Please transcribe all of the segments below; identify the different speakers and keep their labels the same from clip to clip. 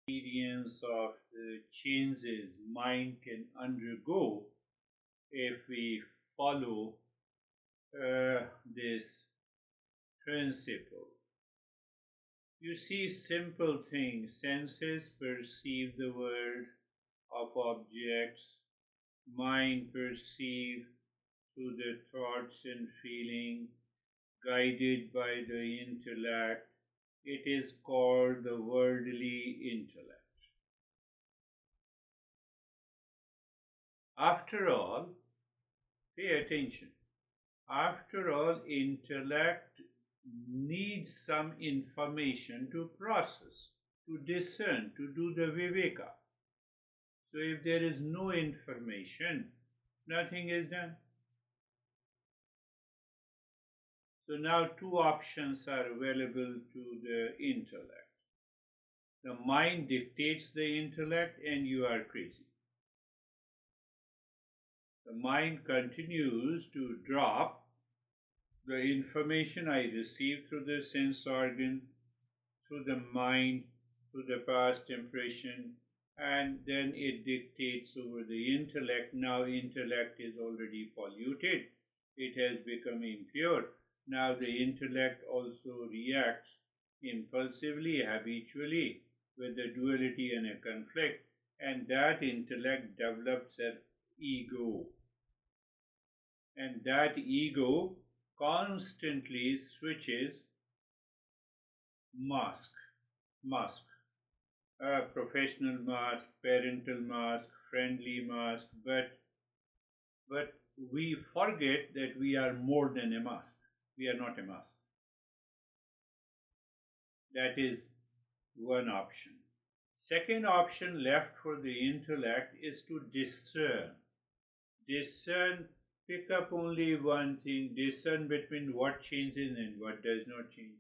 Speaker 1: Experience of the changes mind can undergo if we follow this principle. You see, simple things, senses perceive the world of objects, mind perceive through the thoughts and feeling, guided by the intellect. It is called the worldly intellect. After all, pay attention. After all, intellect needs some information to process, to discern, to do the viveka. So if there is no information, nothing is done. So now two options are available to the intellect. The mind dictates the intellect and you are crazy. The mind continues to drop the information I receive through the sense organ, through the mind, through the past impression, and then it dictates over the intellect. Now intellect is already polluted. It has become impure. Now the intellect also reacts impulsively, habitually, with a duality and a conflict, and that intellect develops an ego. And that ego constantly switches mask, mask, professional mask, parental mask, friendly mask, but we forget that we are more than a mask. We are not a mask. That is one option. Second option left for the intellect is to discern. Discern, pick up only one thing, discern between what changes and what does not change.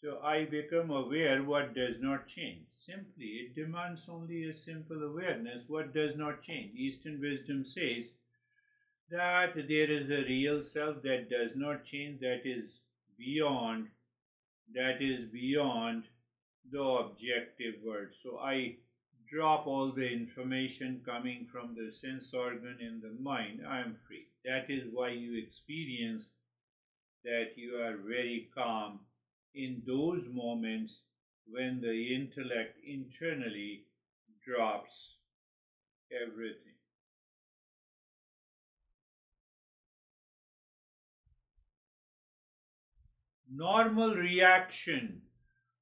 Speaker 1: So I become aware what does not change. Simply, it demands only a simple awareness what does not change. Eastern wisdom says that there is a real self that does not change, beyond that is beyond the objective world. So I drop all the information coming from the sense organ in the mind. I am free. That is why you experience that you are very calm in those moments when the intellect internally drops everything. Normal reaction,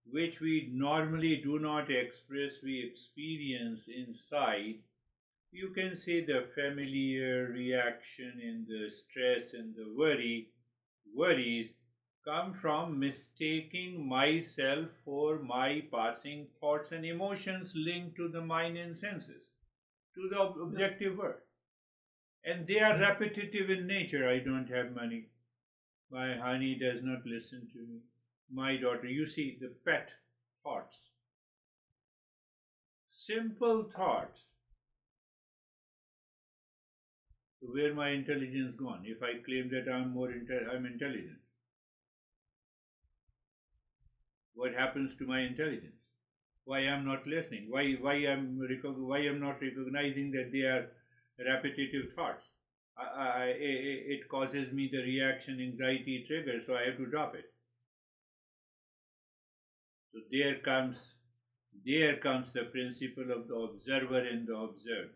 Speaker 1: which we normally do not express, we experience inside. You can say the familiar reaction in the stress and the worries come from mistaking myself for my passing thoughts and emotions linked to the mind and senses, to the objective world. And they are repetitive in nature. I don't have money. My honey does not listen to me. My daughter, you see the pet thoughts, simple thoughts. Where my intelligence gone? If I claim that I'm intelligent, what happens to my intelligence? Why I'm not listening? Why I'm not recognizing that they are repetitive thoughts? It causes me the reaction, anxiety trigger, so I have to drop it. So there comes the principle of the observer and the observed.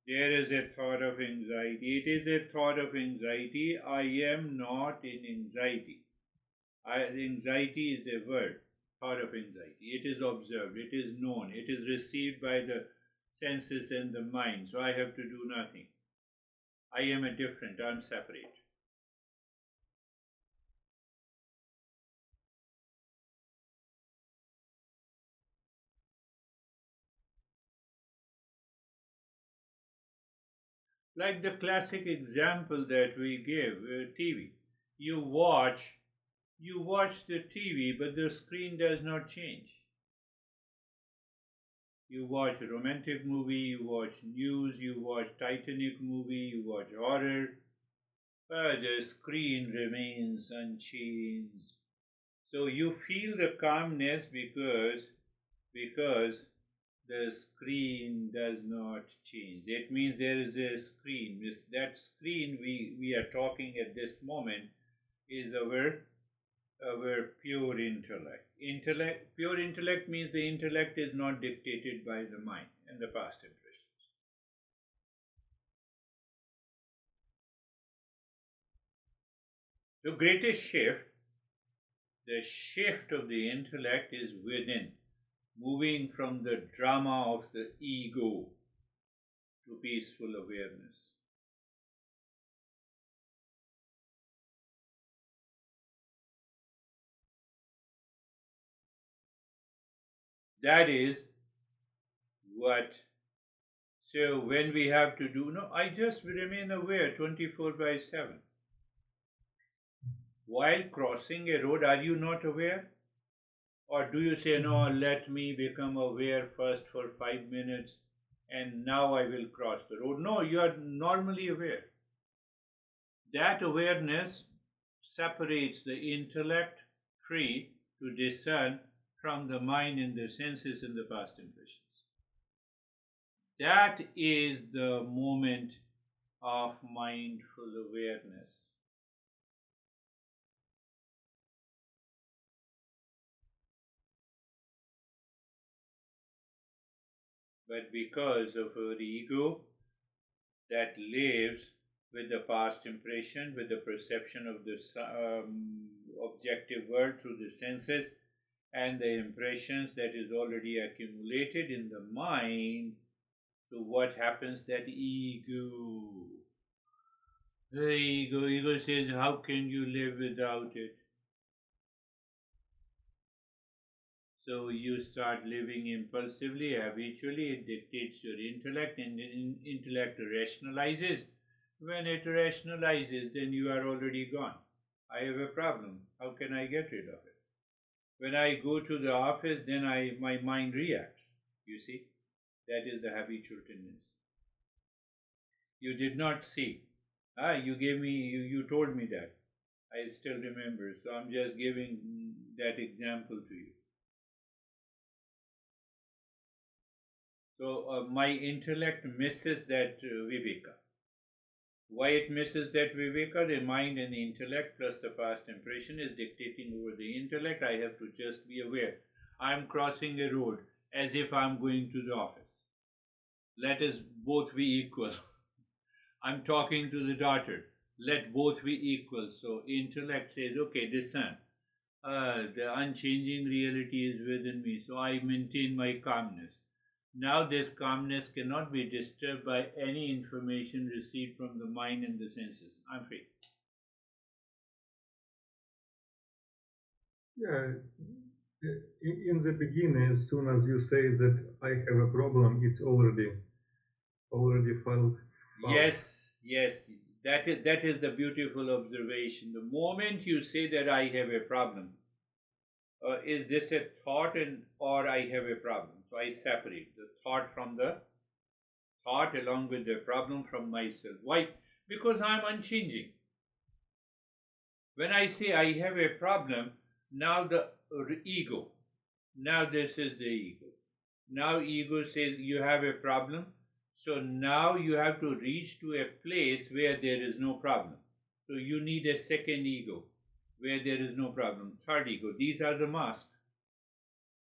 Speaker 1: There is a thought of anxiety. It is a thought of anxiety. I am not in anxiety. Anxiety is a word, thought of anxiety. It is observed, it is known, it is received by the senses and the mind. So I have to do nothing. I am a different, I am separate. Like the classic example that we give, TV. You watch the TV, but the screen does not change. You watch a romantic movie, you watch news, you watch Titanic movie, you watch horror. The screen remains unchanged. So you feel the calmness because the screen does not change. It means there is a screen. That screen we are talking at this moment is our pure intellect. Pure intellect means the intellect is not dictated by the mind and the past impressions. The greatest shift, the shift of the intellect is within, moving from the drama of the ego to peaceful awareness. That is what. So when we have to do, no, I just remain aware 24/7. While crossing a road, are you not aware? Or do you say, no, let me become aware first for 5 minutes and now I will cross the road? No, you are normally aware. That awareness separates the intellect free to discern from the mind and the senses and the past impressions. That is the moment of mindful awareness. But because of our ego that lives with the past impression, with the perception of the objective world through the senses, and the impressions that is already accumulated in the mind, so what happens? That the ego says, how can you live without it? So you start living impulsively, habitually, it dictates your intellect, and intellect rationalizes. When it rationalizes, then you are already gone. I have a problem. How can I get rid of it? When I go to the office, then my mind reacts. You see? That is the habitual tendency. You did not see. You told me that. I still remember. So I'm just giving that example to you. So my intellect misses that viveka. Why it misses that viveka? The mind and the intellect plus the past impression is dictating over the intellect. I have to just be aware. I'm crossing a road as if I'm going to the office. Let us both be equal. I'm talking to the daughter. Let both be equal. So intellect says, okay, discern. The unchanging reality is within me. So I maintain my calmness. Now this calmness cannot be disturbed by any information received from the mind and the senses. I'm free.
Speaker 2: Yeah, in the beginning, as soon as you say that I have a problem, it's already felt false.
Speaker 1: Yes. That is the beautiful observation. The moment you say that I have a problem, is this a thought or I have a problem? So I separate the thought from the thought along with the problem from myself. Why? Because I'm unchanging. When I say I have a problem, now the ego, now this is the ego. Now ego says you have a problem. So now you have to reach to a place where there is no problem. So you need a second ego where there is no problem. Third ego. These are the masks.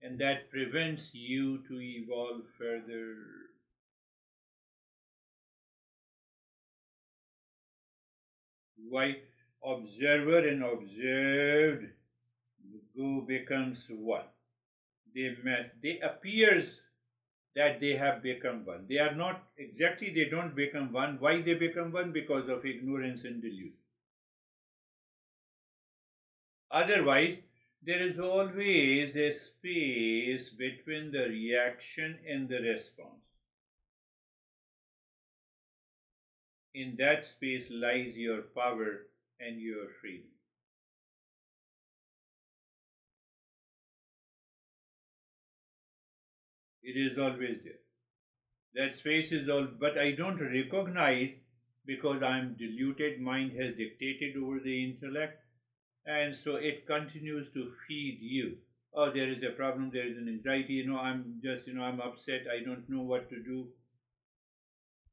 Speaker 1: And that prevents you to evolve further. Why? Observer and observed becomes one. They appears that they have become one. They are not exactly, they don't become one. Why they become one? Because of ignorance and delusion. Otherwise, there is always a space between the reaction and the response. In that space lies your power and your freedom. It is always there. That space is all, but I don't recognize because I'm deluded. Mind has dictated over the intellect, and so it continues to feed you. oh, there is a problem, there is an anxiety, I'm just, I'm upset, I don't know what to do.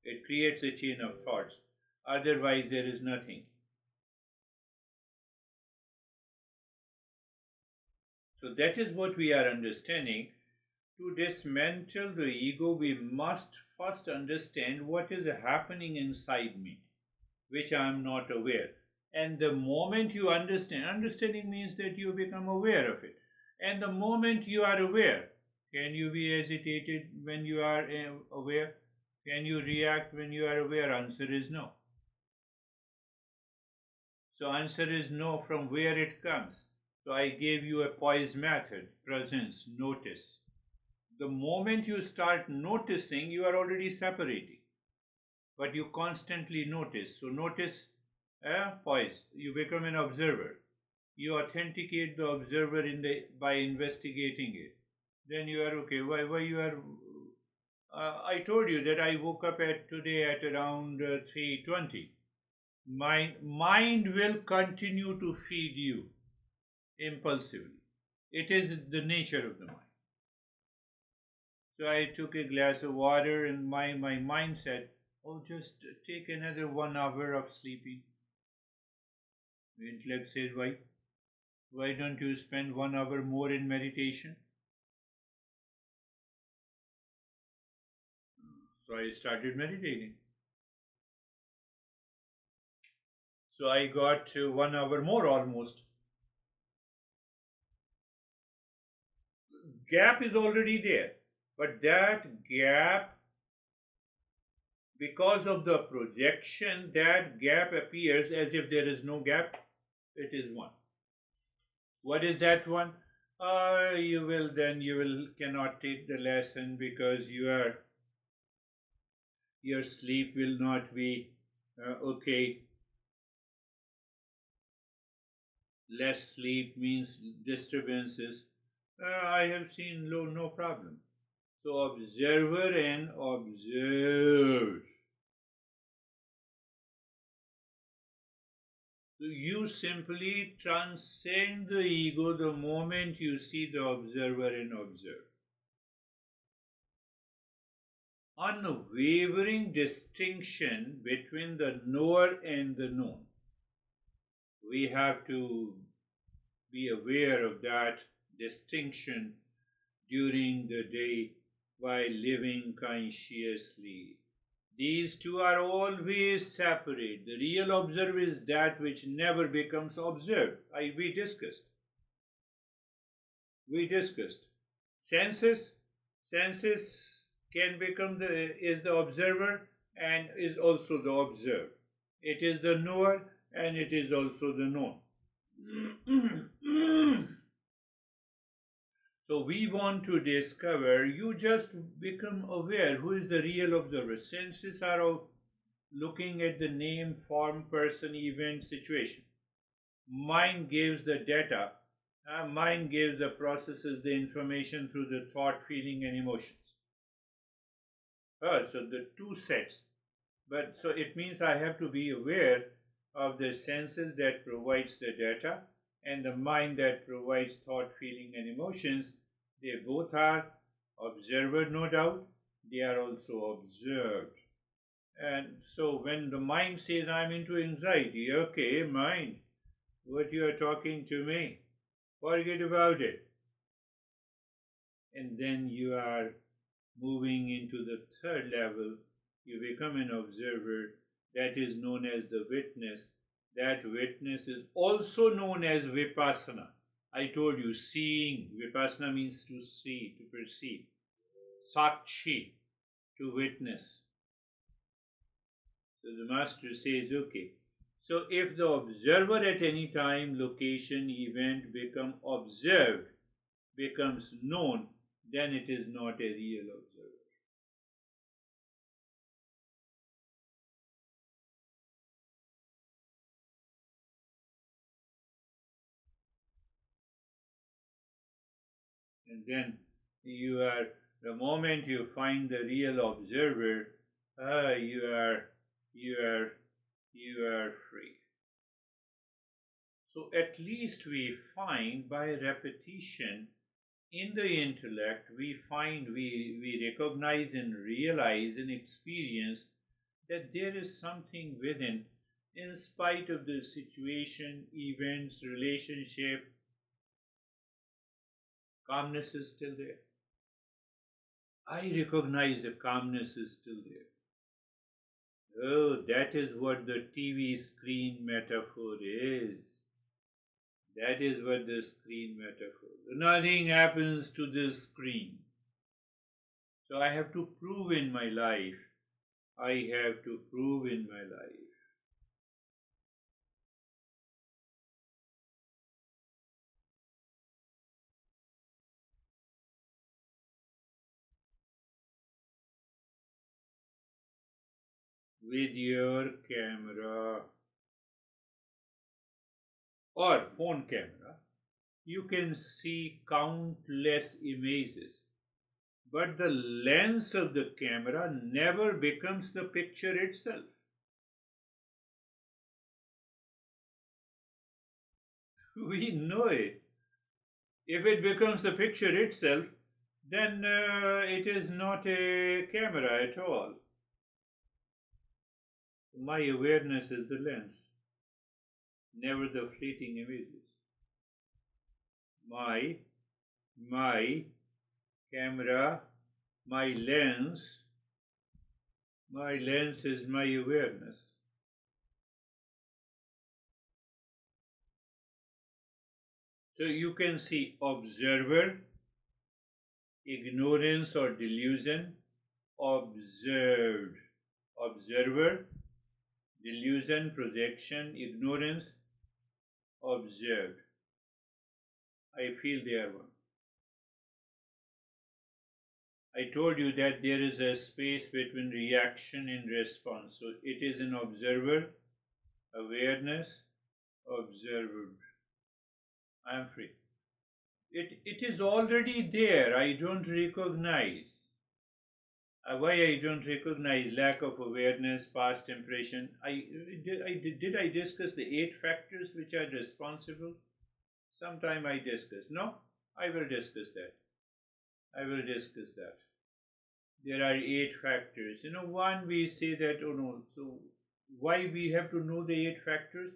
Speaker 1: It creates a chain of thoughts. Otherwise, there is nothing. So that is what we are understanding. To dismantle the ego, we must first understand what is happening inside me, which I am not aware. And the moment you understand, understanding means that you become aware of it. And the moment you are aware, can you be agitated when you are aware? Can you react when you are aware? Answer is no. So answer is no from where it comes. So I gave you a poise method, presence, notice. The moment you start noticing, you are already separating. But you constantly notice. So notice, poise. You become an observer. You authenticate the observer by investigating it. Then you are okay. Why you are? I told you that I woke up today at around 3:20. Mind will continue to feed you impulsively. It is the nature of the mind. So I took a glass of water and my mind said, oh, just take another 1 hour of sleeping. The intellect says, why? Why don't you spend 1 hour more in meditation? So I started meditating. So I got 1 hour more almost. Gap is already there. But that gap, because of the projection, that gap appears as if there is no gap. It is one. What is that one? You cannot take the lesson because your sleep will not be okay. Less sleep means disturbances. I have seen no problem. So observer and observed. So you simply transcend the ego the moment you see the observer and observe. Unwavering distinction between the knower and the known. We have to be aware of that distinction during the day while living consciously. These two are always separate. The real observer is that which never becomes observed. We discussed. Senses can become is the observer and is also the observed. It is the knower and it is also the known. So we want to discover, you just become aware who is the real observer. Senses are looking at the name, form, person, event, situation. Mind gives the data. Mind gives the processes, the information through the thought, feeling and emotions. So the two sets. But so it means I have to be aware of the senses that provides the data and the mind that provides thought, feeling and emotions. They both are observer, no doubt. They are also observed. And so when the mind says, I'm into anxiety, okay, mind, what you are talking to me, forget about it. And then you are moving into the third level. You become an observer. That is known as the witness. That witness is also known as vipassana. I told you, seeing. Vipassana means to see, to perceive. Sakshi, to witness. So the master says, okay. So if the observer at any time, location, event become observed, becomes known, then it is not a real observer. And then the moment you find the real observer, you are free. So at least we find by repetition in the intellect, we find, we recognize and realize and experience that there is something within, in spite of the situation, events, relationship, calmness is still there. I recognize the calmness is still there. Oh, that is what the TV screen metaphor is. That is what the screen metaphor. Nothing happens to this screen. So I have to prove in my life. I have to prove in my life. With your camera or phone camera, you can see countless images. But the lens of the camera never becomes the picture itself. We know it. If it becomes the picture itself, then it is not a camera at all. My awareness is the lens, never the fleeting images. My camera, my lens is my awareness. So you can see observer, ignorance or delusion, observed. Observer, delusion, projection, ignorance, observed. I feel they are one. I told you that there is a space between reaction and response. So it is an observer, awareness, observed. I am free. It is already there. I don't recognize. Why I don't recognize? Lack of awareness, past impression. Did I discuss the 8 factors which are responsible? Sometime I discussed. No, I will discuss that. I will discuss that. There are 8 factors. One we say that, oh no, so why we have to know the 8 factors?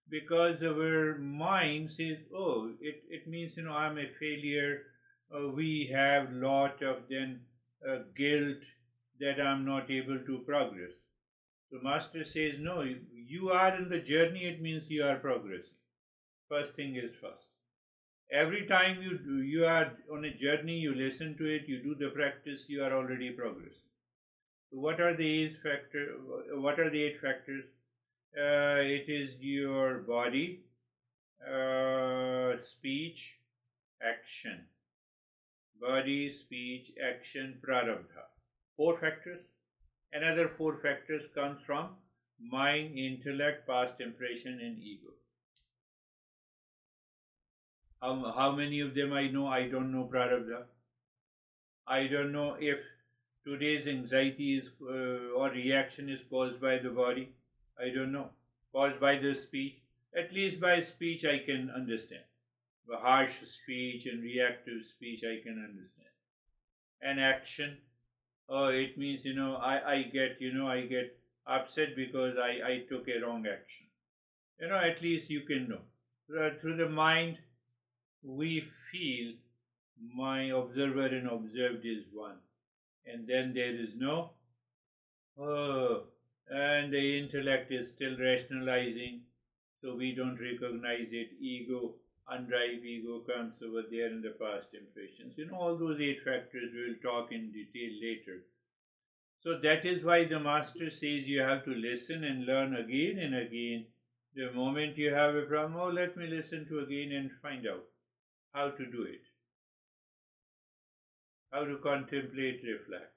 Speaker 1: Because our mind says, oh, it means, I'm a failure. We have lot of then guilt that I'm not able to progress. So Master says, no, you are in the journey, it means you are progressing. First thing is first. Every time you are on a journey, you listen to it, you do the practice, you are already progressing. So what are the 8 factors? What are the 8 factors? It is your body, speech, action. Body, speech, action, prarabdha. 4 factors. Another 4 factors comes from mind, intellect, past impression, and ego. How many of them I know? I don't know prarabdha. I don't know if today's anxiety is or reaction is caused by the body. I don't know. Caused by the speech. At least by speech I can understand. The harsh speech and reactive speech I can understand. And action, it means, I get upset because I took a wrong action. At least you can know. Through the mind, we feel my observer and observed is one. And then there is no, and the intellect is still rationalizing, so we don't recognize it. Ego, unripe ego comes over there in the past impressions. All those 8 factors we will talk in detail later. So that is why the Master says you have to listen and learn again and again. The moment you have a problem, let me listen to again and find out how to do it. How to contemplate, reflect.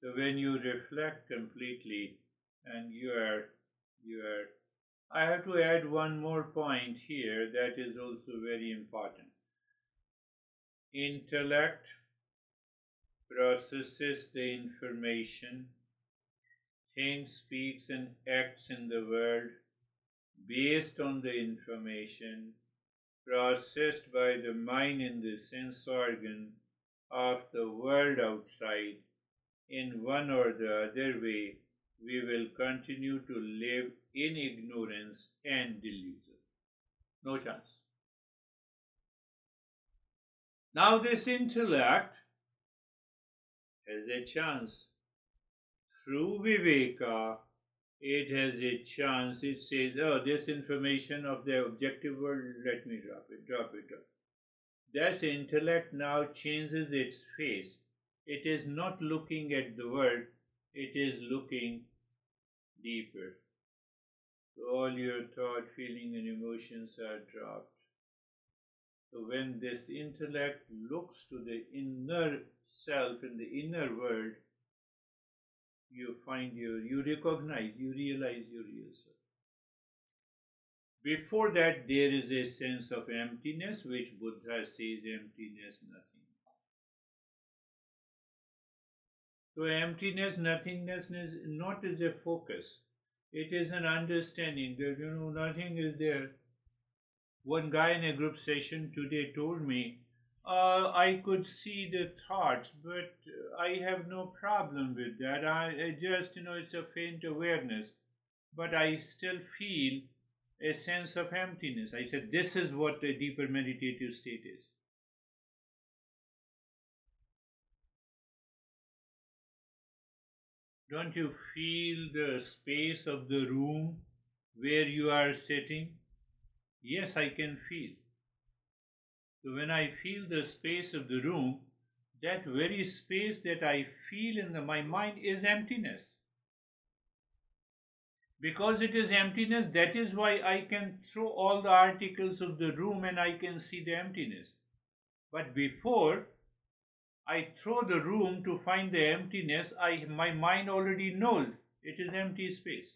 Speaker 1: So when you reflect completely and you are, I have to add one more point here that is also very important. Intellect processes the information, thinks, speaks, and acts in the world based on the information, processed by the mind in the sense organ of the world outside, in one or the other way, we will continue to live in ignorance and delusion. No chance. Now, this intellect has a chance. Through Viveka, it has a chance. It says, oh, this information of the objective world, let me drop it. Thus, intellect now changes its face. It is not looking at the world, it is looking deeper. So all your thought, feeling, and emotions are dropped. So when this intellect looks to the inner self in the inner world, you recognize, you realize your real self. Before that, there is a sense of emptiness, which Buddha says emptiness, nothingness. So emptiness, nothingness is not as a focus. It is an understanding that, nothing is there. One guy in a group session today told me, I could see the thoughts, but I have no problem with that. I just, it's a faint awareness, but I still feel a sense of emptiness. I said, this is what a deeper meditative state is. Don't you feel the space of the room where you are sitting? Yes, I can feel. So when I feel the space of the room, that very space that I feel in my mind is emptiness. Because it is emptiness, that is why I can throw all the articles of the room and I can see the emptiness. But before I throw the room to find the emptiness, my mind already knows it is empty space.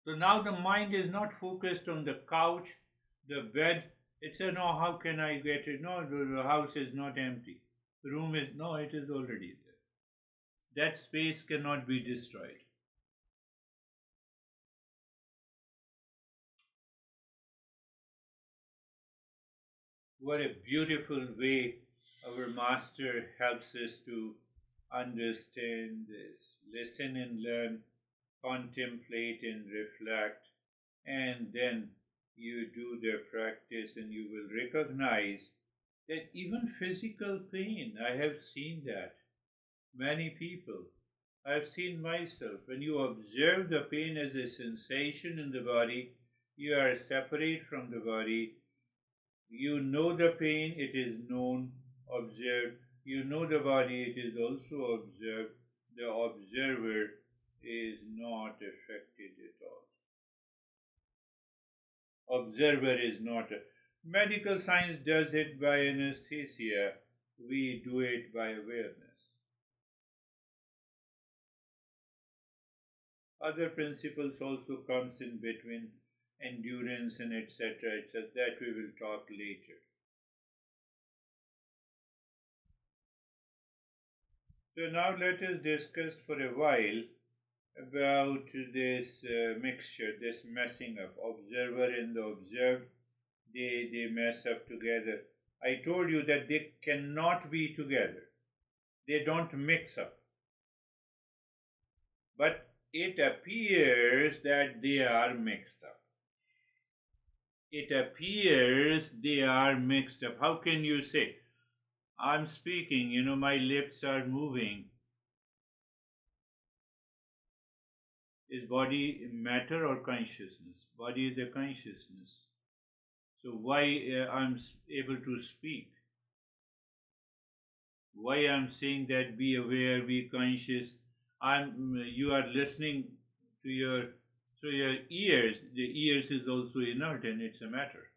Speaker 1: So now the mind is not focused on the couch, the bed. It says, no, how can I get it? No, the house is not empty. The room is, no, it is already there. That space cannot be destroyed. What a beautiful way our Master helps us to understand this. Listen and learn, contemplate and reflect, and then you do the practice and you will recognize that even physical pain, I have seen that. Many people, I've seen myself, when you observe the pain as a sensation in the body, you are separate from the body. You know the pain, it is known, observed. You know the body, it is also observed. The observer is not affected at all. Observer is not. Medical science does it by anesthesia. We do it by awareness. Other principles also comes in between, endurance and etc. That we will talk later. So now let us discuss for a while about this mixture, this messing up. Observer and the observed, they mess up together. I told you that they cannot be together. They don't mix up. But it appears that they are mixed up. It appears they are mixed up. How can you say, I'm speaking, my lips are moving? Is body matter or consciousness? Body is a consciousness. So why I'm able to speak? Why I'm saying that be aware, be conscious? You are listening to your ears. The ears is also inert and it's a matter.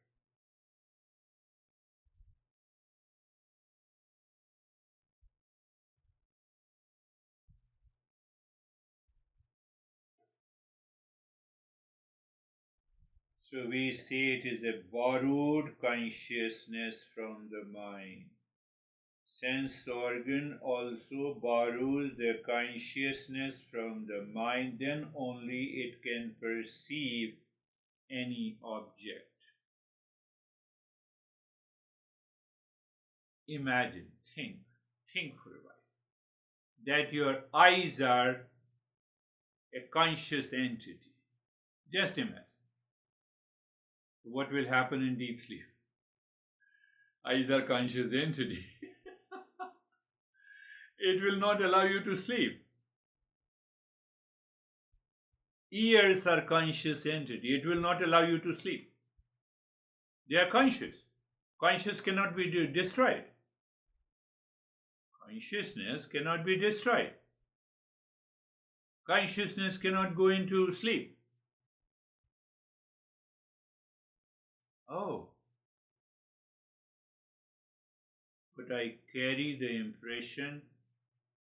Speaker 1: So we say it is a borrowed consciousness from the mind. sense organ also borrows the consciousness from the mind, then only it can perceive any object. Imagine, think for a while, that your eyes are a conscious entity. Just imagine. What will happen in deep sleep? Eyes are conscious entity. It will not allow you to sleep. Ears are conscious entity. It will not allow you to sleep. They are conscious. Conscious cannot be destroyed. Consciousness cannot be destroyed. Consciousness cannot go into sleep. Oh, but I carry the impression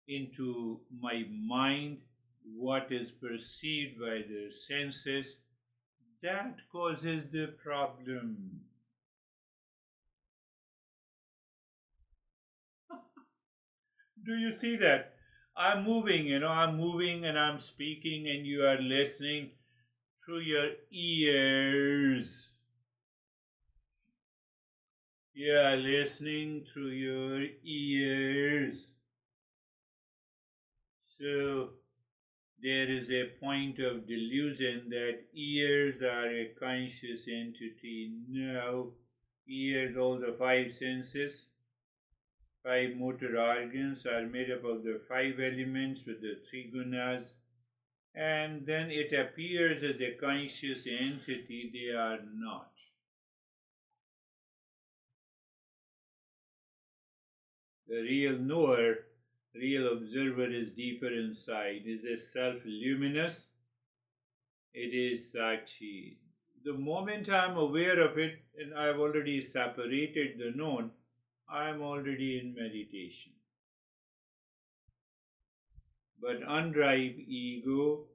Speaker 1: into my mind what is perceived by the senses. That causes the problem. Do you see that? I'm moving, I'm moving and I'm speaking, and you are listening through your ears. You are listening through your ears. So there is a point of delusion that ears are a conscious entity. No, ears, all the five senses, five motor organs are made up of the five elements with the three gunas, and then it appears as a conscious entity. They are not. The real knower, real observer is deeper inside, is a self-luminous. It is Sakshi. The moment I am aware of it and I have already separated the known, I am already in meditation. But unripe ego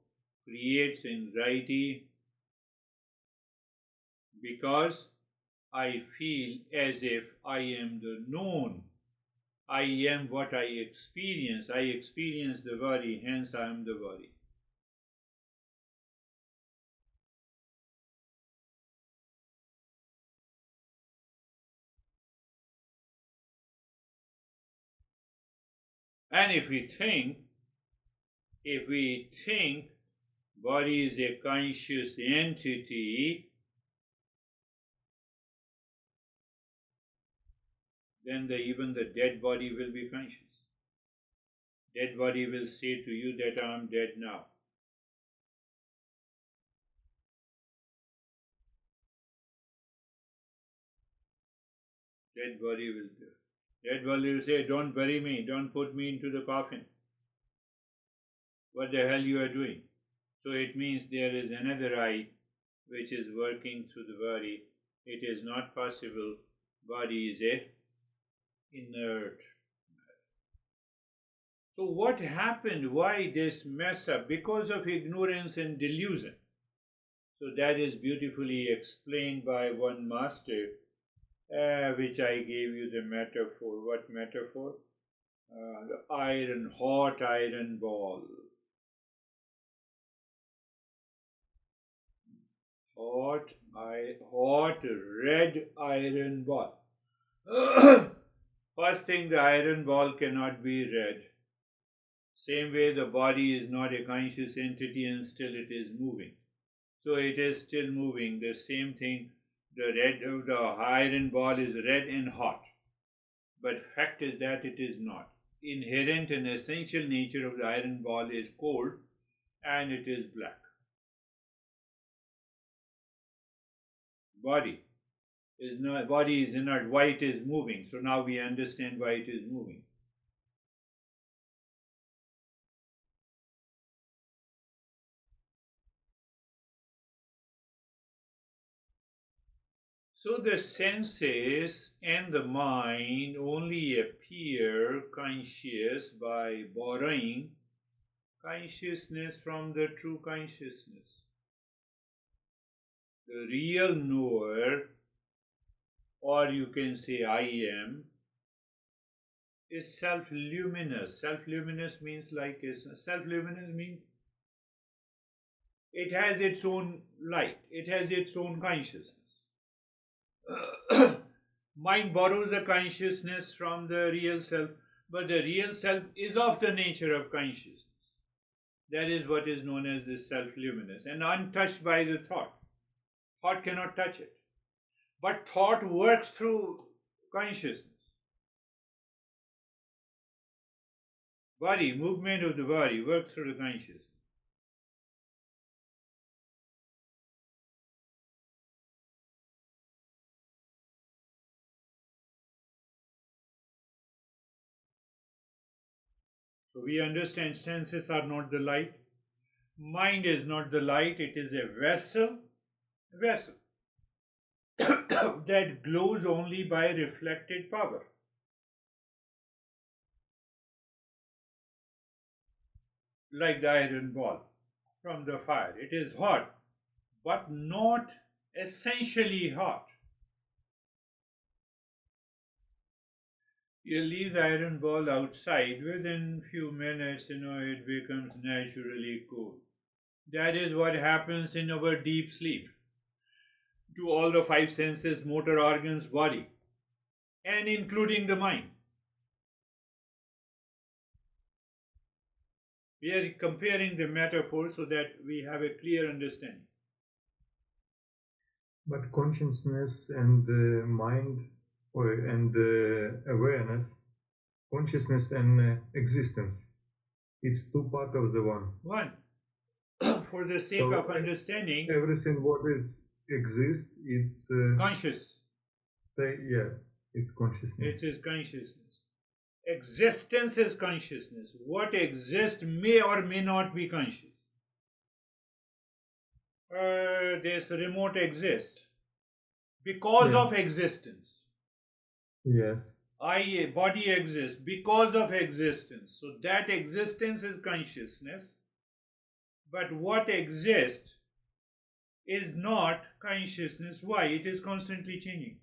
Speaker 1: creates anxiety because I feel as if I am the known. I am what I experience. I experience the body, hence I am the body. And if we think body is a conscious entity, then even the dead body will be conscious. Dead body will say to you that I am dead now. Dead body will do. Dead body will say, don't bury me, don't put me into the coffin. What the hell you are doing? So it means there is another I which is working through the body. It is not possible. Body is a inert. So what happened? Why this mess up? Because of ignorance and delusion. So that is beautifully explained by one master, which I gave you the metaphor. What metaphor? The hot iron ball. Hot red iron ball. First thing, the iron ball cannot be red. Same way, the body is not a conscious entity and still it is moving. So it is still moving. The same thing, the iron ball is red and hot. But fact is that it is not. Inherent and essential nature of the iron ball is cold and it is black. Body is inert. Why it is moving? So now we understand why it is moving. So the senses and the mind only appear conscious by borrowing consciousness from the true consciousness. The real knower, or you can say I am, is self-luminous. Self-luminous means self-luminous means it has its own light, it has its own consciousness. Mind borrows the consciousness from the real self, but the real self is of the nature of consciousness. That is what is known as the self-luminous and untouched by the thought. Thought cannot touch it. But thought works through consciousness. Body, movement of the body works through the consciousness. So we understand senses are not the light. Mind is not the light, it is a vessel that glows only by reflected power. Like the iron ball from the fire. It is hot, but not essentially hot. You leave the iron ball outside, within few minutes, it becomes naturally cool. That is what happens in our deep sleep to all the five senses, motor organs, body, and including the mind. We are comparing the metaphor so that we have a clear understanding.
Speaker 2: But consciousness and mind and awareness, consciousness and existence, it's two parts of the one.
Speaker 1: One. For the sake of understanding,
Speaker 2: everything what is exists, it's
Speaker 1: conscious.
Speaker 2: It's consciousness.
Speaker 1: It is consciousness. Existence is consciousness. What exists may or may not be conscious. This remote exists because of existence.
Speaker 2: Yes.
Speaker 1: Body exists because of existence. So that existence is consciousness. But what exists is not consciousness. Why? It is constantly changing.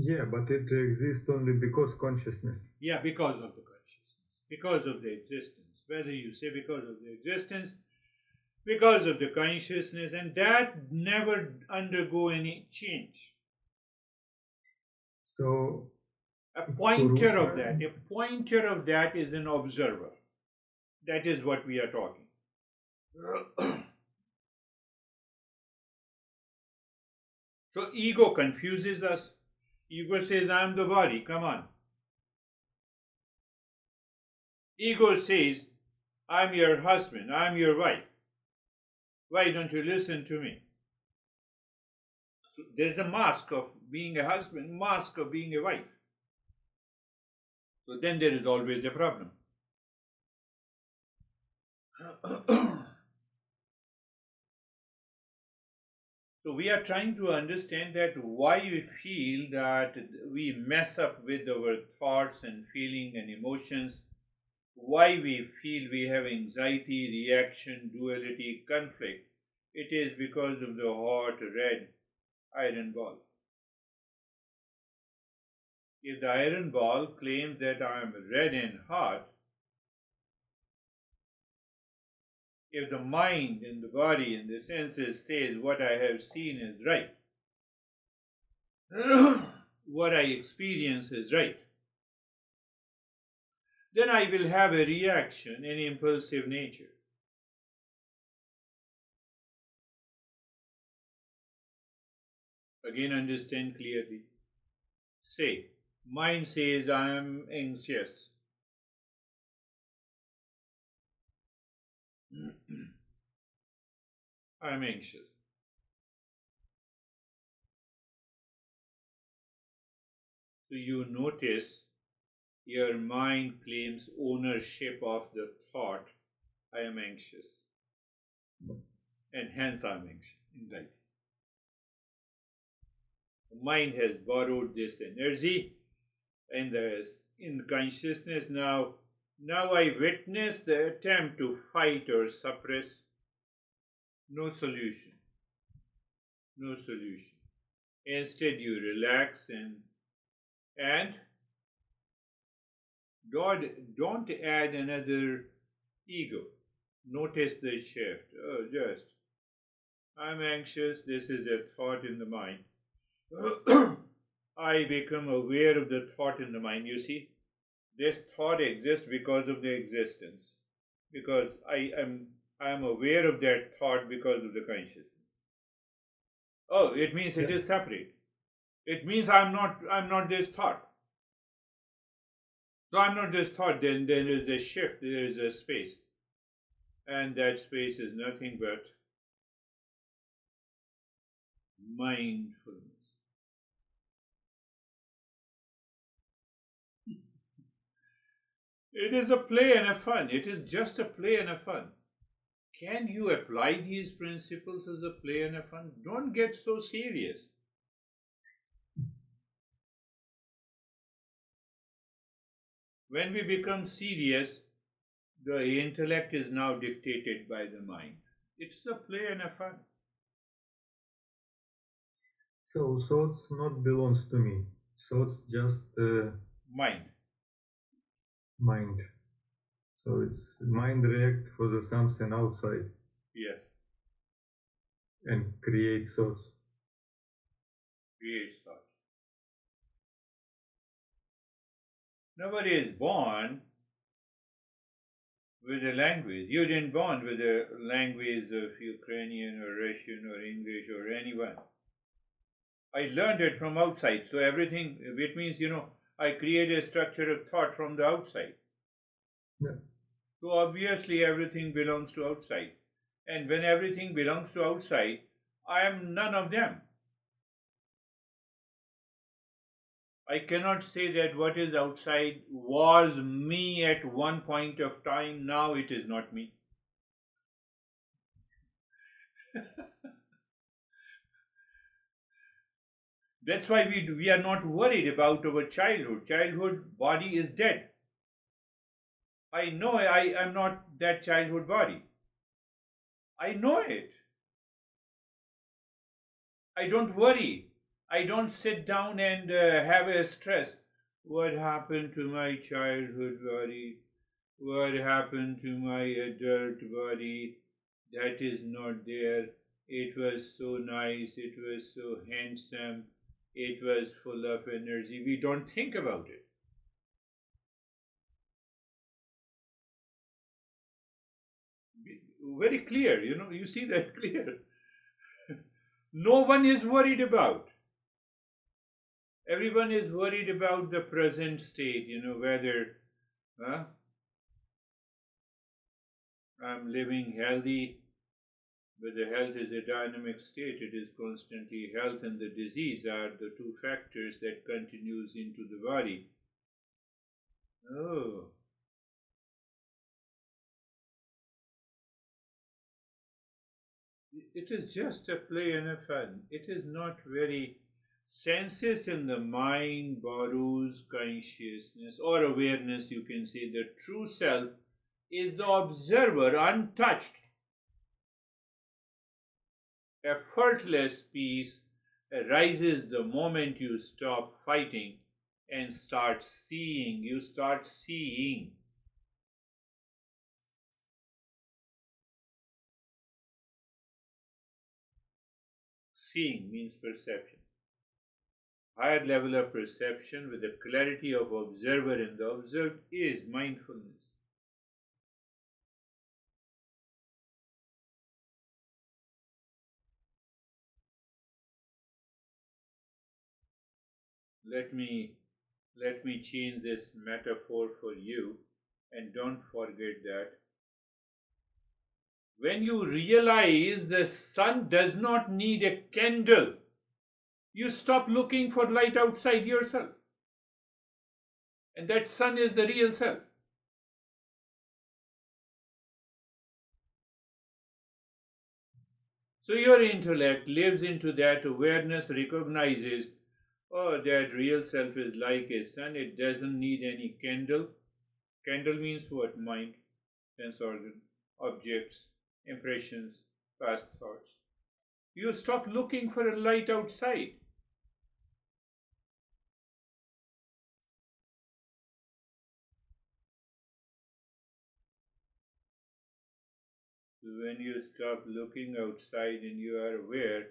Speaker 2: Yeah, but it exists only because consciousness.
Speaker 1: Yeah, because of the consciousness. Because of the existence. Whether you say because of the existence, because of the consciousness, and that never undergo any change.
Speaker 2: So
Speaker 1: a pointer of that is an observer. That is what we are talking. So ego confuses us. Ego says, I am the body, come on. Ego says, I am your husband, I am your wife. Why don't you listen to me? So there's a mask of being a husband, mask of being a wife. So then there is always a problem. So we are trying to understand that why we feel that we mess up with our thoughts and feeling and emotions, why we feel we have anxiety, reaction, duality, conflict. It is because of the hot red iron ball. If the iron ball claims that I am red and hot, if the mind and the body and the senses says what I have seen is right, what I experience is right, then I will have a reaction, an impulsive nature. Again, understand clearly. Say, mind says I am anxious. I am anxious. So you notice your mind claims ownership of the thought, I am anxious. And hence I am anxiety. The mind has borrowed this energy in consciousness. Now I witness the attempt to fight or suppress. No solution. No solution. Instead, you relax and Don't add another ego. Notice the shift. Oh, just, I'm anxious, this is a thought in the mind. I become aware of the thought in the mind. You see, this thought exists because of the existence. Because I am aware of that thought because of the consciousness. Oh, it means it is separate. It means I'm not this thought. So I'm not this thought, then there is a shift, there is a space. And that space is nothing but mindfulness. It is a play and a fun. It is just a play and a fun. Can you apply these principles as a play and a fun? Don't get so serious. When we become serious, the intellect is now dictated by the mind. It's a play and a fun.
Speaker 2: So thoughts not belongs to me. Thoughts just
Speaker 1: Mind.
Speaker 2: So it's mind react for the something outside.
Speaker 1: Yes.
Speaker 2: And create thoughts.
Speaker 1: Creates thought. Nobody is born with a language. You didn't born with a language of Ukrainian or Russian or English or anyone. I learned it from outside. So everything, it means, I create a structure of thought from the outside.
Speaker 2: Yeah.
Speaker 1: So obviously everything belongs to outside. And when everything belongs to outside, I am none of them. I cannot say that what is outside was me at one point of time, now it is not me. That's why we are not worried about our childhood. Childhood body is dead. I know I am not that childhood body. I know it. I don't worry. I don't sit down and have a stress. What happened to my childhood body? What happened to my adult body? That is not there. It was so nice. It was so handsome. It was full of energy. We don't think about it. Very clear, you see that clear. No one is worried about. Everyone is worried about the present state, whether I'm living healthy, but the health is a dynamic state. It is constantly health and the disease are the two factors that continues into the body. Oh. It is just a play and a fun. It is not very. Senses in the mind borrows consciousness or awareness, you can say. The true self is the observer, untouched. Effortless peace arises the moment you stop fighting and start seeing. You start seeing. Seeing means perception. Higher level of perception with the clarity of observer and the observed is mindfulness. Let me change this metaphor for you, and don't forget that when you realize the sun does not need a candle, you stop looking for light outside yourself. And that sun is the real self. So your intellect lives into that awareness, recognizes, oh, that real self is like a sun. It doesn't need any candle. Candle means what? Mind, sense organ, objects, impressions, past thoughts. You stop looking for a light outside. So when you stop looking outside and you are aware,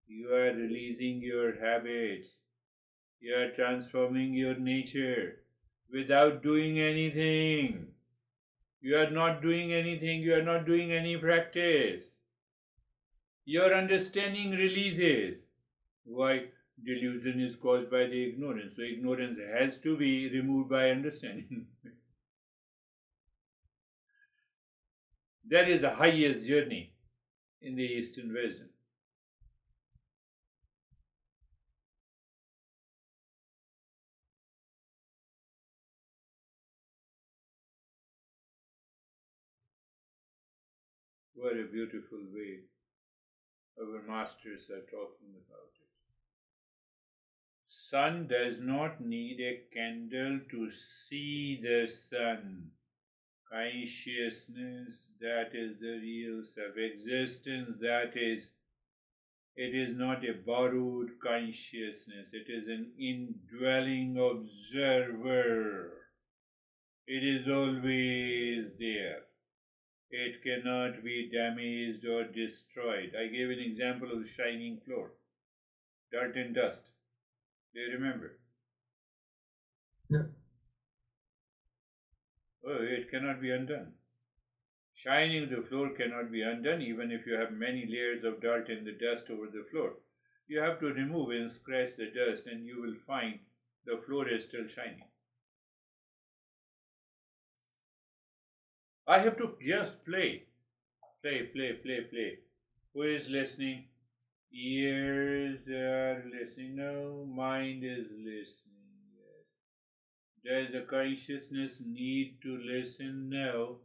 Speaker 1: you are releasing your habits. You are transforming your nature without doing anything. You are not doing anything. You are not doing any practice. Your understanding releases. Why? Delusion is caused by the ignorance. So ignorance has to be removed by understanding. That is the highest journey in the Eastern wisdom. What a beautiful way our masters are talking about it. Sun does not need a candle to see the sun. Consciousness, that is the real self-existence, that is, it is not a borrowed consciousness, it is an indwelling observer. It is always there. It cannot be damaged or destroyed. I gave an example of the shining floor, dirt and dust. Do you remember?
Speaker 2: Yeah.
Speaker 1: Oh, it cannot be undone. Shining the floor cannot be undone even if you have many layers of dirt and the dust over the floor. You have to remove and scratch the dust and you will find the floor is still shining. I have to just play. Play. Who is listening? Ears are listening. No, mind is listening. Yes. Does the consciousness need to listen? No.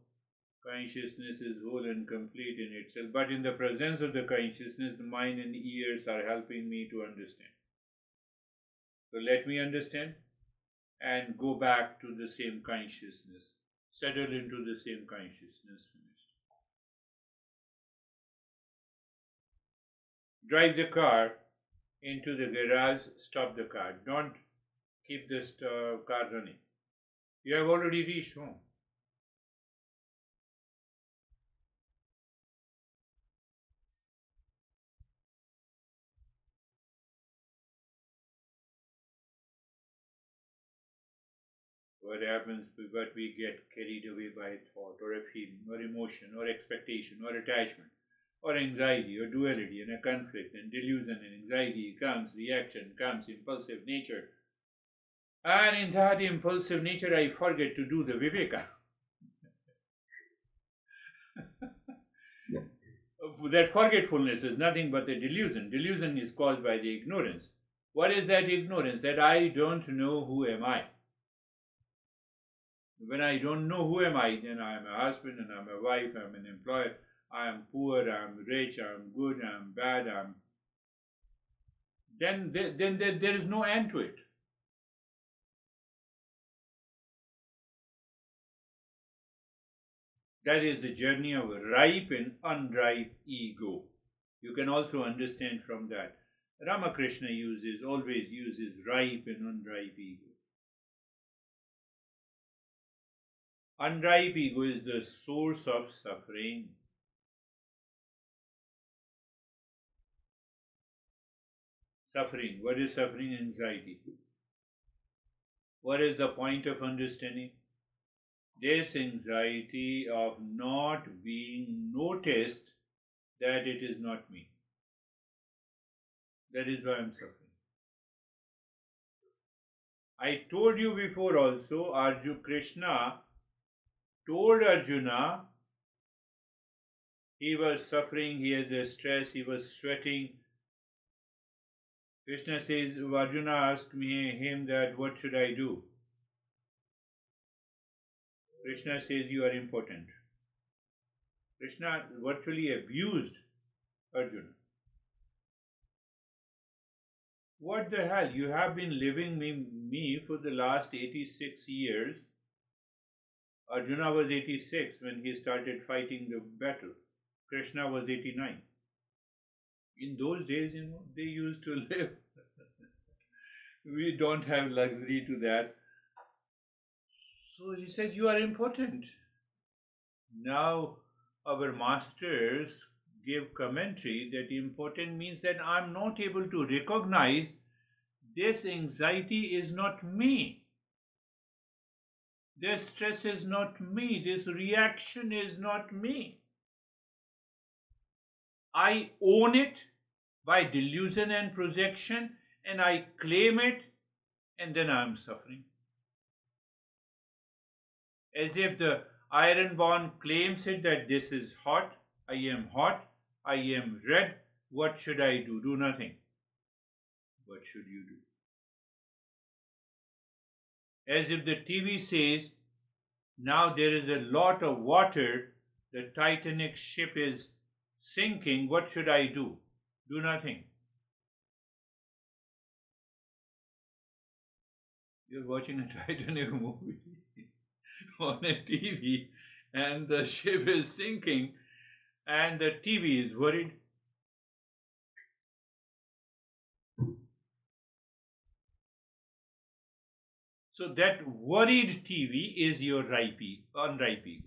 Speaker 1: Consciousness is whole and complete in itself. But in the presence of the consciousness, the mind and ears are helping me to understand. So let me understand and go back to the same consciousness. Settle into the same consciousness. Finished. Drive the car into the garage, stop the car. Don't keep this car running. You have already reached home. What happens? But we get carried away by a thought or a feeling or emotion or expectation or attachment or anxiety or duality and a conflict and delusion and anxiety comes, reaction comes, impulsive nature. And in that impulsive nature, I forget to do the viveka. That forgetfulness is nothing but a delusion. Delusion is caused by the ignorance. What is that ignorance? That I don't know who am I. When I don't know who am I, then I am a husband and I'm a wife, I'm an employer, I am poor, I'm rich, I'm good, I'm bad, then there is no end to it. That is the journey of ripe and unripe ego. You can also understand from that. Ramakrishna always uses ripe and unripe ego. Unripe ego is the source of suffering. Suffering. What is suffering? Anxiety. What is the point of understanding? This anxiety of not being noticed that it is not me. That is why I am suffering. I told you before also, Krishna told Arjuna he was suffering, he has a stress, he was sweating. Krishna says, Arjuna asked him that what should I do? Krishna says you are important. Krishna virtually abused Arjuna. What the hell? You have been living me for the last 86 years. Arjuna was 86 when he started fighting the battle. Krishna was 89. In those days, they used to live. We don't have luxury to that. So he said, you are important. Now our masters give commentary that important means that I'm not able to recognize this anxiety is not me. This stress is not me. This reaction is not me. I own it by delusion and projection, and I claim it, and then I'm suffering. As if the iron bond claims it that this is hot, I am hot, I am red, what should I do? Do nothing. What should you do? As if the TV says, now there is a lot of water, the Titanic ship is sinking, what should I do? Do nothing. You're watching a Titanic movie on a TV and the ship is sinking and the TV is worried. So that worried TV is your unripe ego.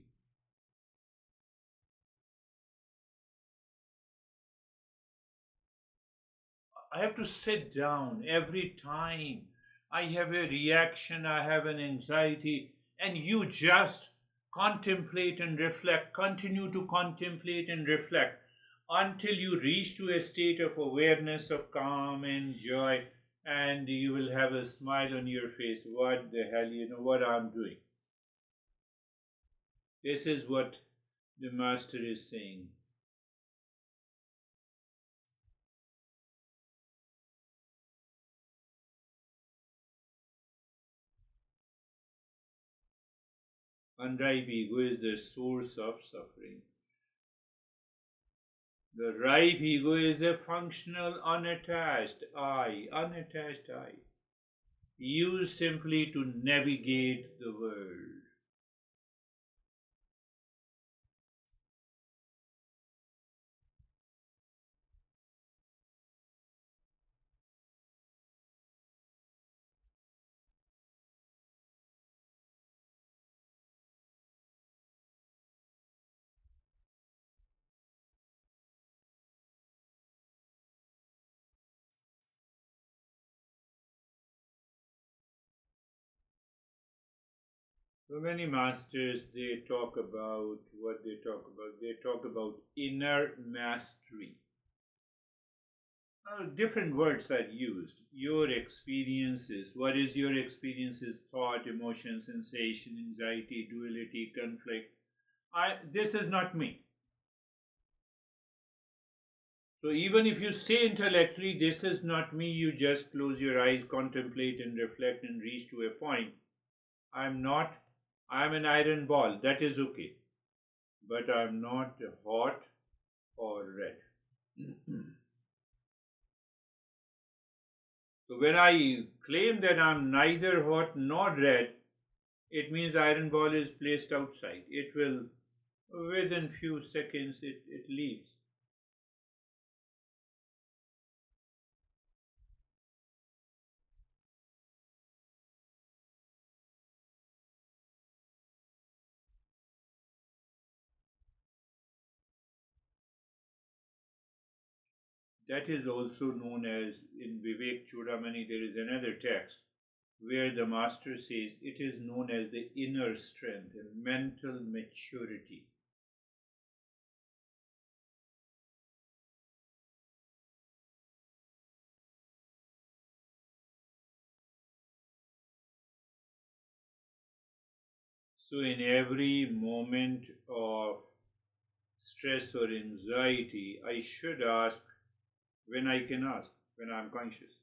Speaker 1: I have to sit down every time I have a reaction, I have an anxiety, and you just contemplate and reflect, continue to contemplate and reflect until you reach to a state of awareness, of calm and joy, and you will have a smile on your face. What the hell, you know what I'm doing? This is what the master is saying. Unripe ego is the source of suffering. The ripe ego is a functional, unattached I, used simply to navigate the world. So many masters, they talk about what they talk about. They talk about inner mastery. Different words are used. Your experiences. What is your experiences? Thought, emotion, sensation, anxiety, duality, conflict. This is not me. So even if you say intellectually, this is not me, you just close your eyes, contemplate and reflect and reach to a point. I'm not, I'm an iron ball, that is okay. But I'm not hot or red. So when I claim that I'm neither hot nor red, it means iron ball is placed outside. It will, within few seconds, it leaves. That is also known as, in Vivek Chudamani, there is another text where the master says it is known as the inner strength and mental maturity. So, in every moment of stress or anxiety, I should ask when I can ask, when I'm conscious,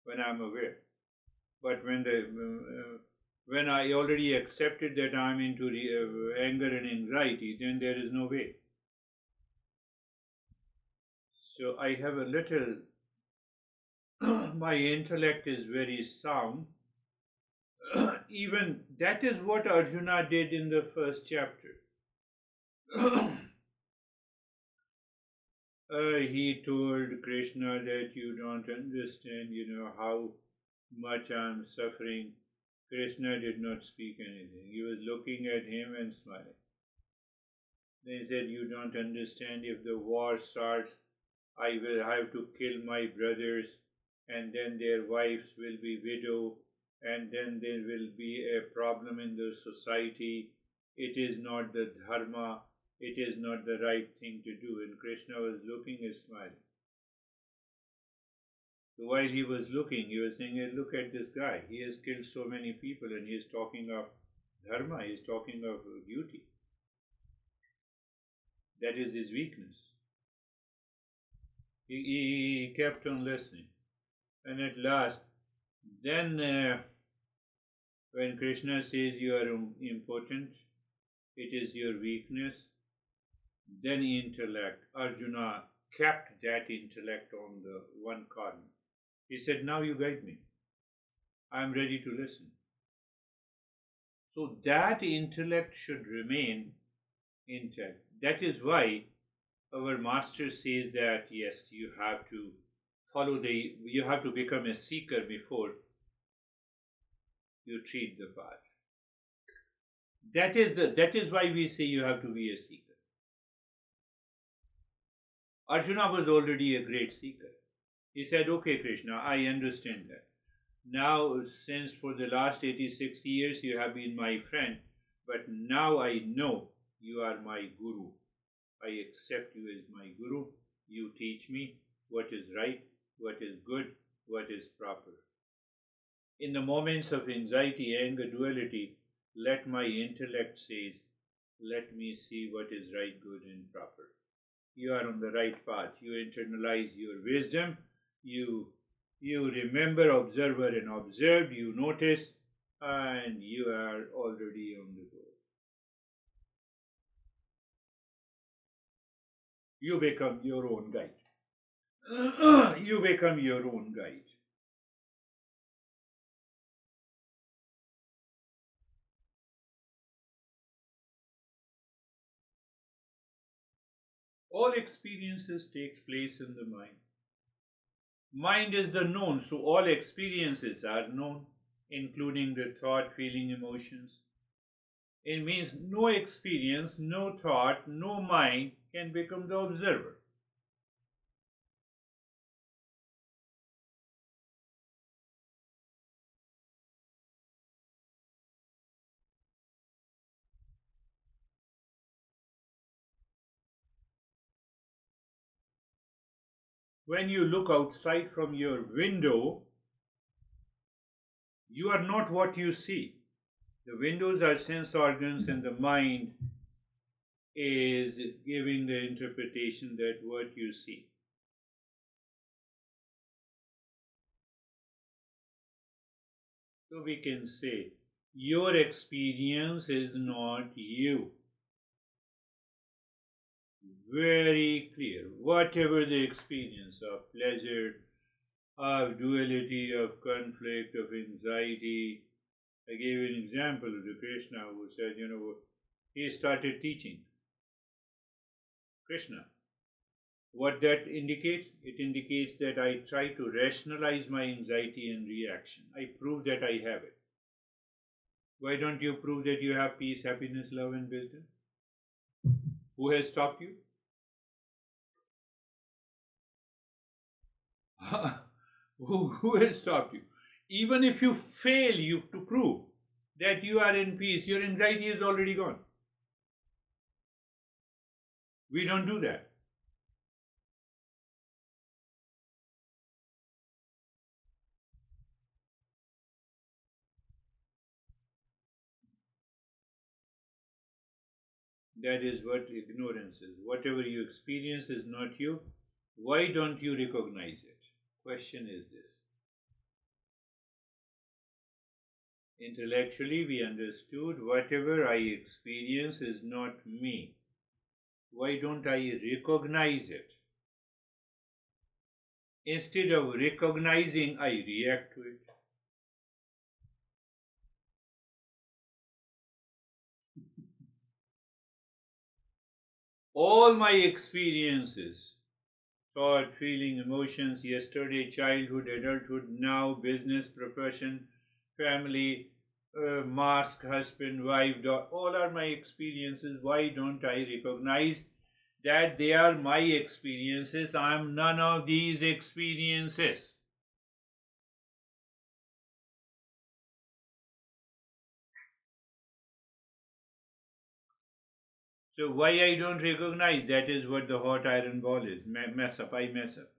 Speaker 1: when I'm aware. But when I already accepted that I'm into the anger and anxiety, then there is no way. So I have a little. My intellect is very sound. Even that is what Arjuna did in the first chapter. He told Krishna that you don't understand, how much I'm suffering. Krishna did not speak anything. He was looking at him and smiling. They said, you don't understand, if the war starts, I will have to kill my brothers, and then their wives will be widow, and then there will be a problem in the society. It is not the dharma, it is not the right thing to do. And Krishna was looking and smiling. So while he was looking, he was saying, hey, look at this guy. He has killed so many people and he is talking of dharma, he is talking of duty. That is his weakness. He kept on listening. And at last, then when Krishna says you are impotent, it is your weakness, then intellect. Arjuna kept that intellect on the one corner. He said, now you guide me. I am ready to listen. So that intellect should remain intact. That is why our master says that yes, you have to you have to become a seeker before you treat the path. That is why we say you have to be a seeker. Arjuna was already a great seeker. He said, okay, Krishna, I understand that. Now, since for the last 86 years you have been my friend, but now I know you are my guru. I accept you as my guru. You teach me what is right, what is good, what is proper. In the moments of anxiety, anger, duality, let my intellect say, let me see what is right, good, and proper. You are on the right path. You internalize your wisdom. You remember, observer, and observed. You notice, and you are already on the go. You become your own guide. You become your own guide. All experiences takes place in the mind. Mind is the known, so all experiences are known, including the thought, feeling, emotions. It means no experience, no thought, no mind can become the observer. When you look outside from your window, you are not what you see. The windows are sense organs, and the mind is giving the interpretation that what you see. So we can say, your experience is not you. Very clear. Whatever the experience of pleasure, of duality, of conflict, of anxiety. I gave an example of the Krishna who said, he started teaching. Krishna. What that indicates? It indicates that I try to rationalize my anxiety and reaction. I prove that I have it. Why don't you prove that you have peace, happiness, love, and wisdom? Who has stopped you? Who has stopped you? Even if you fail to prove that you are in peace, your anxiety is already gone. We don't do that. That is what ignorance is. Whatever you experience is not you. Why don't you recognize it? Question is this. Intellectually, we understood whatever I experience is not me. Why don't I recognize it? Instead of recognizing, I react to it. All my experiences, thought, feeling, emotions, yesterday, childhood, adulthood, now, business, profession, family, mask, husband, wife, all are my experiences. Why don't I recognize that they are my experiences? I am none of these experiences. So why I don't recognize? That is what the hot iron ball is. Mess up, I mess up.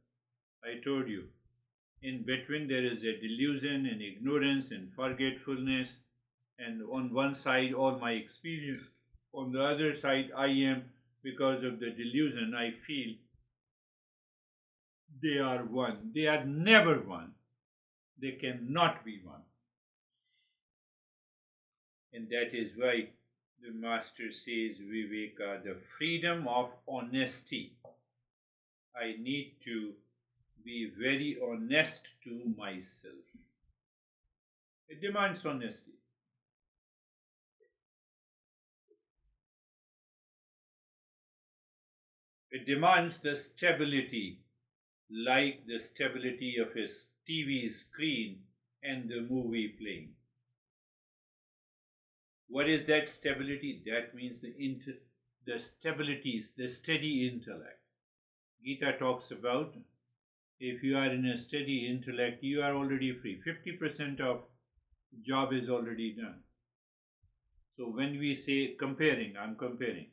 Speaker 1: I told you. In between there is a delusion and ignorance and forgetfulness. And on one side, all my experience. On the other side, I am, because of the delusion, I feel they are one. They are never one. They cannot be one. And that is why the Master says, Viveka, the freedom of honesty. I need to be very honest to myself. It demands honesty. It demands the stability, like the stability of a TV screen and the movie playing. What is that stability? That means the stability is the steady intellect. Gita talks about if you are in a steady intellect, you are already free. 50% of job is already done. So when we say comparing, I'm comparing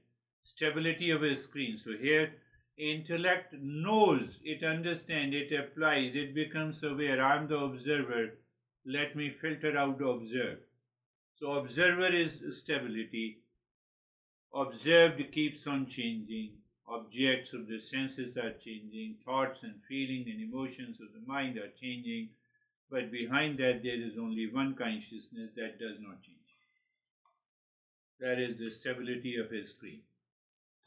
Speaker 1: stability of a screen. So here, intellect knows, it understands, it applies, it becomes aware. I'm the observer. Let me filter out the observe. So observer is stability. Observed keeps on changing. Objects of the senses are changing. Thoughts and feelings and emotions of the mind are changing. But behind that there is only one consciousness that does not change. That is the stability of a screen.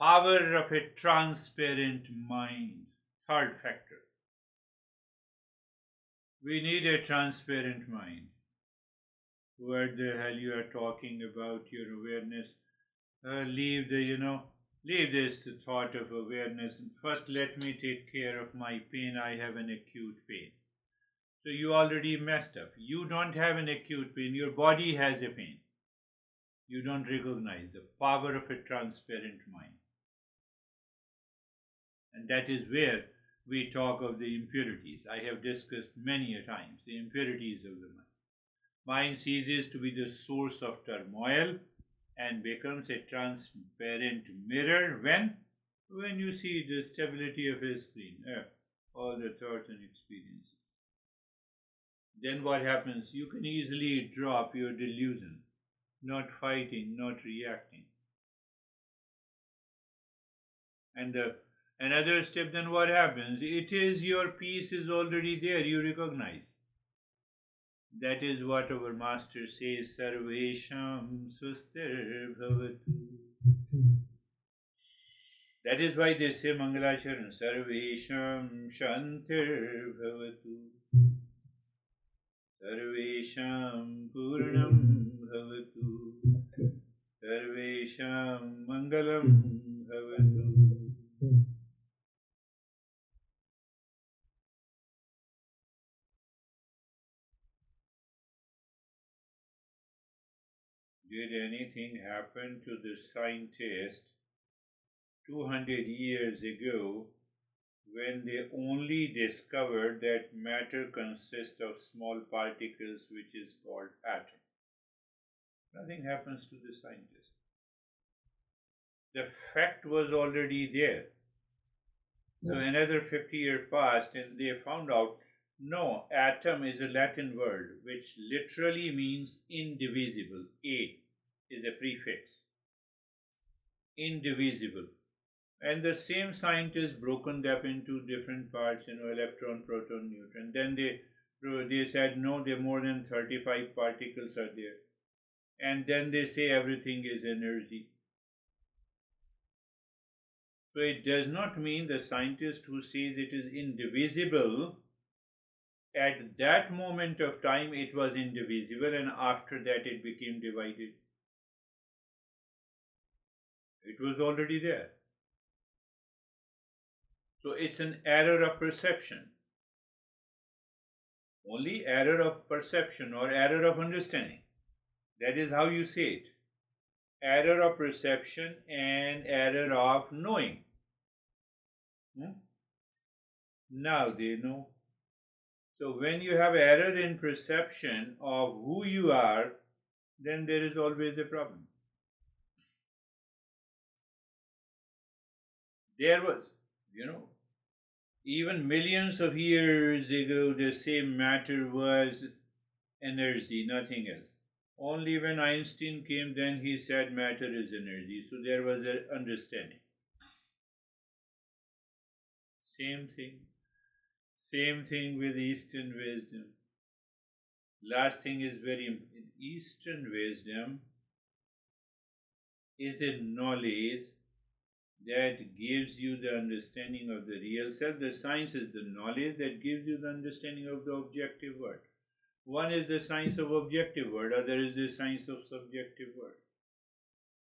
Speaker 1: Power of a transparent mind. Third factor. We need a transparent mind. What the hell you are talking about, your awareness? Leave this thought of awareness. First, let me take care of my pain. I have an acute pain. So you already messed up. You don't have an acute pain. Your body has a pain. You don't recognize the power of a transparent mind. And that is where we talk of the impurities. I have discussed many a times the impurities of the mind. Mind ceases to be the source of turmoil and becomes a transparent mirror when you see the stability of a screen, all the thoughts and experiences. Then what happens? You can easily drop your delusion, not fighting, not reacting. And another step, then what happens? It is your peace is already there, you recognize. That is what our master says, Sarvesham Swastir Bhavatu. That is why they say Mangalacharan, Sarvesham Shantir Bhavatu. Sarvesham Purnam Bhavatu. Sarvesham Mangalam Bhavatu. Did anything happen to the scientist 200 years ago when they only discovered that matter consists of small particles, which is called atom? Nothing happens to the scientist. The fact was already there. So another 50 years passed and they found out, no, atom is a Latin word which literally means indivisible. A is a prefix. Indivisible. And the same scientists broken them into different parts, electron, proton, neutron. Then they said, no, there are more than 35 particles are there. And then they say everything is energy. So it does not mean the scientist who says it is indivisible, at that moment of time it was indivisible and after that it became divided. It was already there. So it's an error of perception. Only error of perception or error of understanding. That is how you say it. Error of perception and error of knowing. Now they know. So when you have error in perception of who you are, then there is always a problem. There was, even millions of years ago, the same matter was energy, nothing else. Only when Einstein came, then he said matter is energy. So there was an understanding. Same thing. Same thing with Eastern wisdom. Last thing is very important. Eastern wisdom is a knowledge that gives you the understanding of the real self. The science is the knowledge that gives you the understanding of the objective world. One is the science of objective world, other is the science of subjective world.